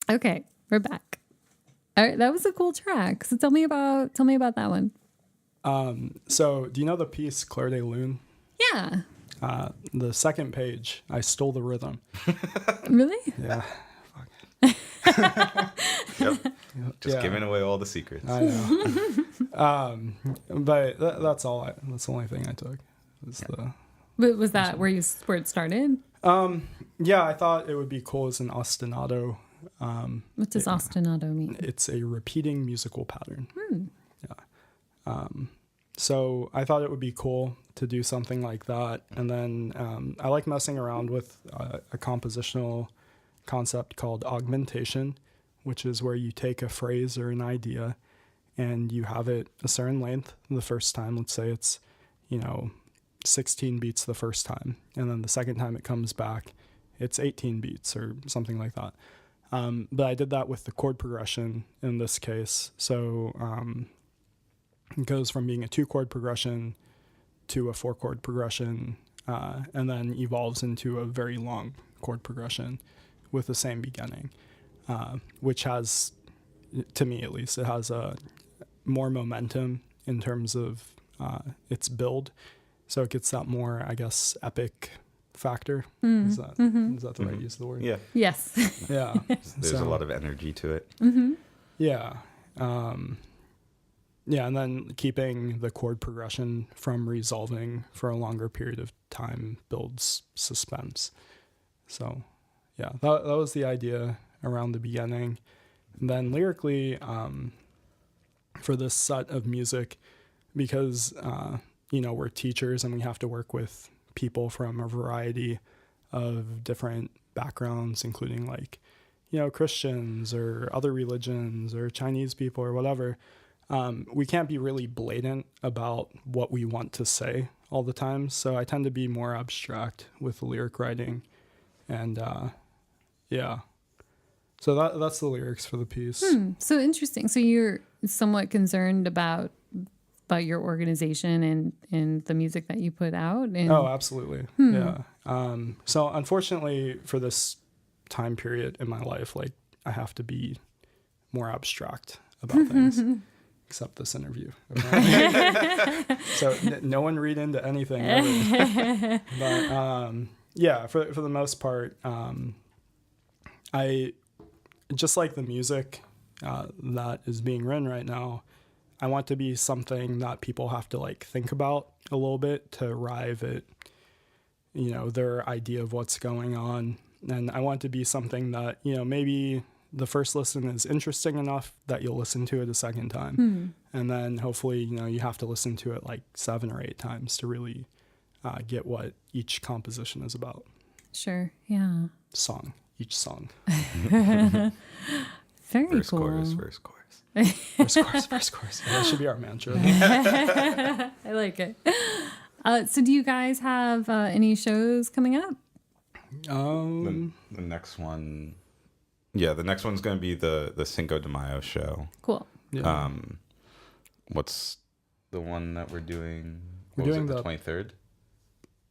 Okay, we're back. All right, that was a cool track. So tell me about that one. So do you know the piece Clair de Lune? Yeah. The second page, I stole the rhythm. Really? Yeah. Yep. Just Yeah. giving away all the secrets. I know. But that's all. That's the only thing I took. Was But was that where it started? yeah, I thought it would be cool as an ostinato. What does ostinato mean? It's a repeating musical pattern. Yeah. So I thought it would be cool to do something like that. And then I like messing around with a compositional concept called augmentation, which is where you take a phrase or an idea and you have it a certain length the first time. Let's say it's, 16 beats the first time. And then the second time it comes back, it's 18 beats or something like that. But I did that with the chord progression in this case. So it goes from being a 2-chord progression to a 4-chord progression, and then evolves into a very long chord progression with the same beginning, which has, to me at least, it has a more momentum in terms of its build. So it gets that more, I guess, epic factor. Is that the right use of the word? Yeah. Yes. Yeah. There's a lot of energy to it. Yeah. Yeah, and then keeping the chord progression from resolving for a longer period of time builds suspense. So, yeah, that was the idea around the beginning. And then lyrically, for this set of music, because, we're teachers and we have to work with people from a variety of different backgrounds, including like, Christians or other religions or Chinese people or whatever. We can't be really blatant about what we want to say all the time. So I tend to be more abstract with the lyric writing. And yeah. So that's the lyrics for the piece. So interesting. So you're somewhat concerned about your organization and the music that you put out. And... Oh, absolutely. Yeah. So unfortunately for this time period in my life, like I have to be more abstract about things. Except this interview. So no one read into anything ever. But yeah, for the most part, I just like the music that is being written right now. I want to be something that people have to like think about a little bit to arrive at, their idea of what's going on. And I want to be something that, maybe the first listen is interesting enough that you'll listen to it a second time. And then hopefully, you have to listen to it like 7 or 8 times to really get what each composition is about. Sure. Yeah. Each song. Very Verse, cool. chorus, verse, chorus. First chorus. Yeah, that should be our mantra. I like it. So do you guys have any shows coming up? The next one... Yeah, the next one's going to be the Cinco de Mayo show. Cool. Yeah. What's the one that we're doing? We're What was doing it, the 23rd?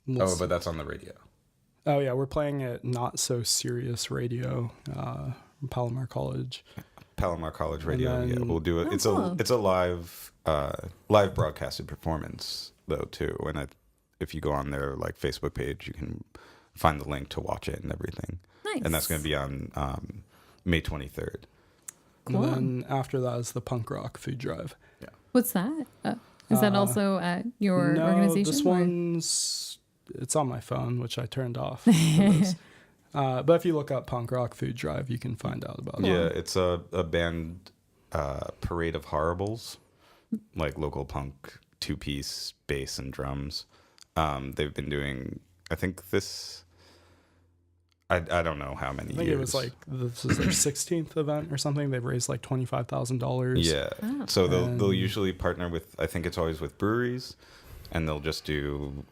We'll Oh, but that's on the radio. Oh yeah, we're playing at Not So Serious Radio, Palomar College. Palomar College Radio. And Yeah, then- we'll do it. Oh, It's cool. a live broadcasted performance though too. And if you go on their like Facebook page, you can find the link to watch it and everything. Nice. And that's going to be on May 23rd. Cool. And then after that is the punk rock food drive. What's that? Is that also at your No, organization? this one's it's on my phone, which I turned off. for this. But if you look up punk rock food drive, you can find out about it. Yeah, it's a band Parade of Horribles, like local punk 2-piece bass and drums. They've been doing, I think this, I don't know how many I think years. it was like this is their 16th event or something. They've raised like $25,000. Yeah. Oh. So they'll And- usually partner with, I think it's always with breweries, and they'll just do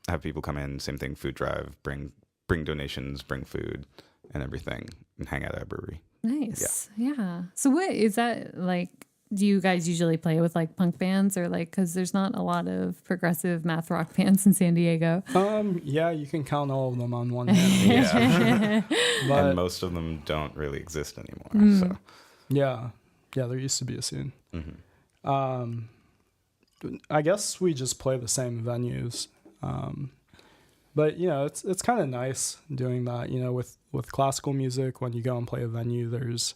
have people come in, same thing, food drive, bring donations, bring food and everything, and hang out at a brewery. Nice. Yeah. So what is that like? do you guys usually play with like punk bands or like, because there's not a lot of progressive math rock bands in San Diego? Yeah, you can count all of them on one hand. Yeah. And most of them don't really exist anymore. So yeah, there used to be a scene. I guess we just play the same venues. But it's kind of nice doing that. With classical music, when you go and play a venue, there's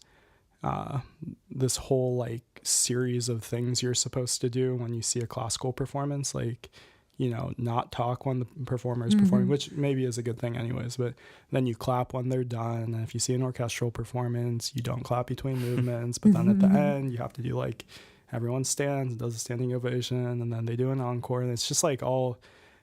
this whole like series of things you're supposed to do when you see a classical performance, like not talk when the performer is performing, which maybe is a good thing anyways, but then you clap when they're done. And if you see an orchestral performance, you don't clap between movements, but then at the end you have to do like everyone stands and does a standing ovation, and then they do an encore, and it's just like all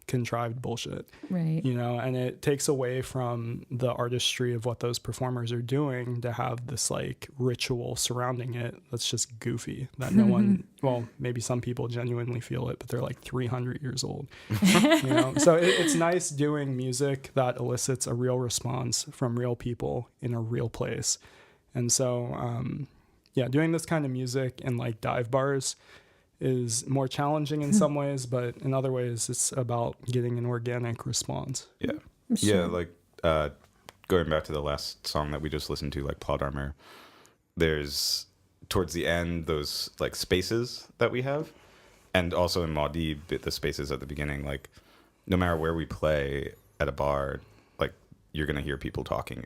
contrived bullshit, right? And it takes away from the artistry of what those performers are doing to have this like ritual surrounding it that's just goofy, that no one, well, maybe some people genuinely feel it, but they're like 300 years old. So it's nice doing music that elicits a real response from real people in a real place. And so doing this kind of music in like dive bars is more challenging in some ways, but in other ways it's about getting an organic response. Yeah. Sure. Yeah, like going back to the last song that we just listened to, like Plot Armor, there's towards the end those like spaces that we have, and also in Maudib the spaces at the beginning, like no matter where we play at a bar, like you're gonna hear people talking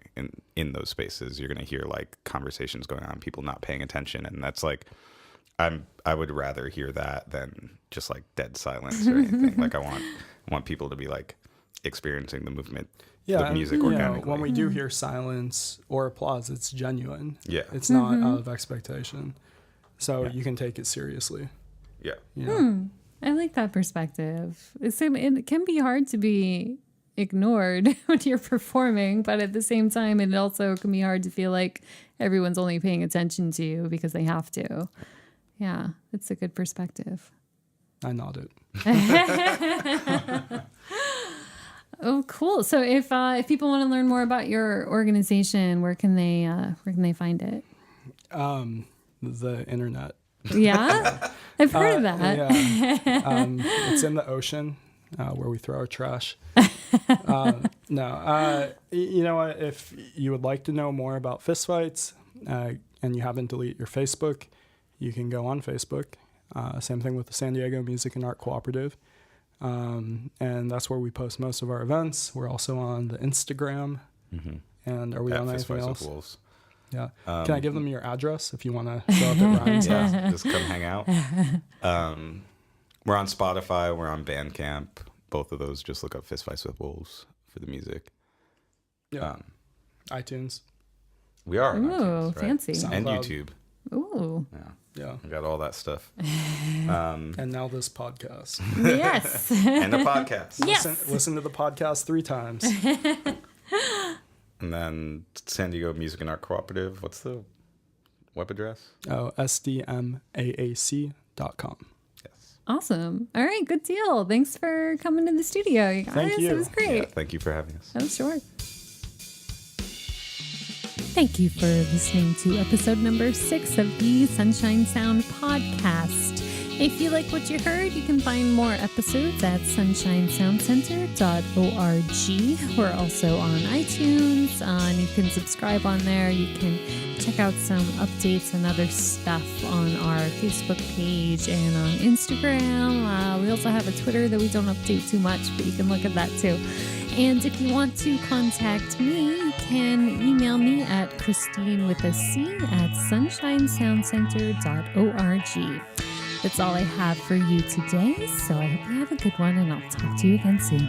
in those spaces. You're gonna hear like conversations going on, people not paying attention, and that's like I would rather hear that than just like dead silence or anything. Like I want people to be like experiencing the movement, the music organically. When we do hear silence or applause, it's genuine. Yeah, it's not out of expectation, so you can take it seriously. Yeah. I like that perspective. It can be hard to be ignored when you're performing, but at the same time, it also can be hard to feel like everyone's only paying attention to you because they have to. Yeah, it's a good perspective. I nodded. Oh, cool. So if people want to learn more about your organization, where can they find it? The internet. Yeah, I've heard of that. Yeah. It's in the ocean where we throw our trash. No. You know what? If you would like to know more about Fistfights and you haven't deleted your Facebook, you can go on Facebook. Same thing with the San Diego Music and Art Cooperative. And that's where we post most of our events. We're also on the Instagram. And are we on anything else? Wolves. Yeah. Can I give them your address if you want to show up at Ryan's house? Yeah, just come hang out. We're on Spotify. We're on Bandcamp. Both of those, just look up Fistfights with Wolves for the music. Yeah. iTunes. We are on Ooh, iTunes, right? fancy. And SoundCloud. YouTube. Ooh. Yeah. We got all that stuff. And now this podcast. Yes. And a podcast. Yes. Listen to the podcast 3 times. And then San Diego Music and Art Cooperative. What's the web address? Oh, SDMAC.com. Yes. Awesome. All right, good deal. Thanks for coming to the studio, you guys. Thank you. It was great. Yeah, thank you for having us. That was short. Thank you for listening to episode number 6 of the Sunshine Sound podcast. If you like what you heard, you can find more episodes at sunshinesoundcenter.org. We're also on iTunes, and you can subscribe on there. You can check out some updates and other stuff on our Facebook page and on Instagram. We also have a Twitter that we don't update too much, but you can look at that too. And if you want to contact me, you can email me at Christine with a C at sunshinesoundcenter.org. That's all I have for you today, so I hope you have a good one, and I'll talk to you again soon.